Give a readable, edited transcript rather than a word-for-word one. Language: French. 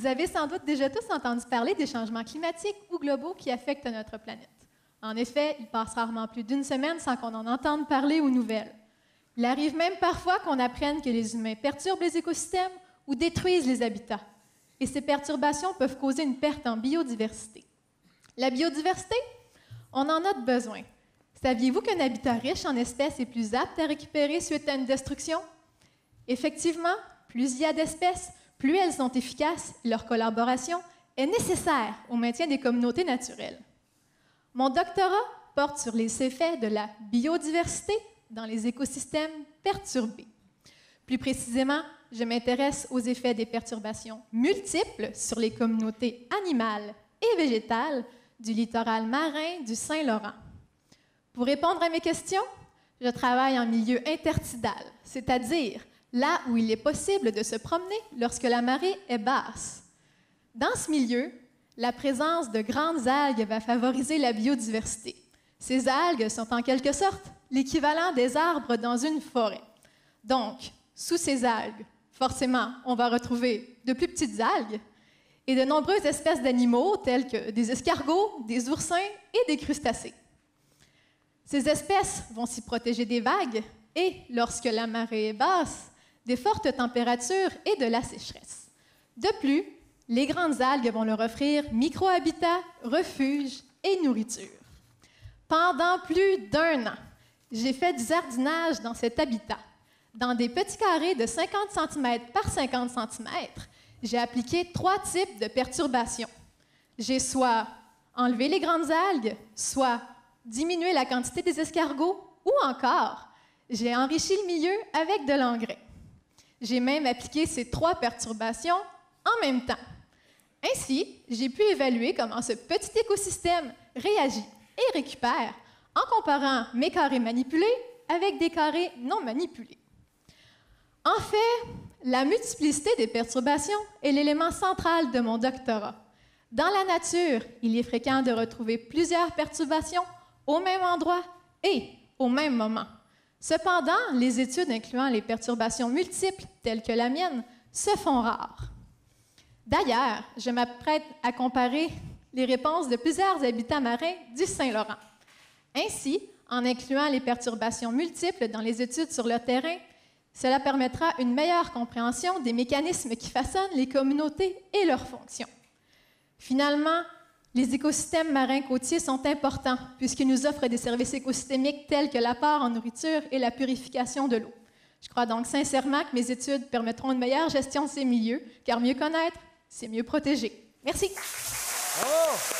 avez sans doute déjà tous entendu parler des changements climatiques ou globaux qui affectent notre planète. En effet, il passe rarement plus d'une semaine sans qu'on en entende parler aux nouvelles. Il arrive même parfois qu'on apprenne que les humains perturbent les écosystèmes ou détruisent les habitats. Et ces perturbations peuvent causer une perte en biodiversité. La biodiversité, on en a besoin. Saviez-vous qu'un habitat riche en espèces est plus apte à récupérer suite à une destruction? Effectivement, plus il y a d'espèces, plus elles sont efficaces et leur collaboration est nécessaire au maintien des communautés naturelles. Mon doctorat porte sur les effets de la biodiversité dans les écosystèmes perturbés. Plus précisément, je m'intéresse aux effets des perturbations multiples sur les communautés animales et végétales du littoral marin du Saint-Laurent. Pour répondre à mes questions, je travaille en milieu intertidal, c'est-à-dire là où il est possible de se promener lorsque la marée est basse. Dans ce milieu, la présence de grandes algues va favoriser la biodiversité. Ces algues sont en quelque sorte l'équivalent des arbres dans une forêt. Donc, sous ces algues, forcément, on va retrouver de plus petites algues et de nombreuses espèces d'animaux tels que des escargots, des oursins et des crustacés. Ces espèces vont s'y protéger des vagues et, lorsque la marée est basse, des fortes températures et de la sécheresse. De plus, les grandes algues vont leur offrir micro-habitats, refuges et nourriture. Pendant plus d'1 an, j'ai fait du jardinage dans cet habitat. Dans des petits carrés de 50 cm par 50 cm, j'ai appliqué 3 types de perturbations. J'ai soit enlevé les grandes algues, soit diminué la quantité des escargots, ou encore, j'ai enrichi le milieu avec de l'engrais. J'ai même appliqué ces 3 perturbations en même temps. Ainsi, j'ai pu évaluer comment ce petit écosystème réagit et récupère en comparant mes carrés manipulés avec des carrés non manipulés. En fait, la multiplicité des perturbations est l'élément central de mon doctorat. Dans la nature, il est fréquent de retrouver plusieurs perturbations au même endroit et au même moment. Cependant, les études incluant les perturbations multiples, telles que la mienne, se font rares. D'ailleurs, je m'apprête à comparer les réponses de plusieurs habitants marins du Saint-Laurent. Ainsi, en incluant les perturbations multiples dans les études sur le terrain, cela permettra une meilleure compréhension des mécanismes qui façonnent les communautés et leurs fonctions. Finalement, les écosystèmes marins côtiers sont importants puisqu'ils nous offrent des services écosystémiques tels que l'apport en nourriture et la purification de l'eau. Je crois donc sincèrement que mes études permettront une meilleure gestion de ces milieux, car mieux connaître, c'est mieux protéger. Merci. Bravo!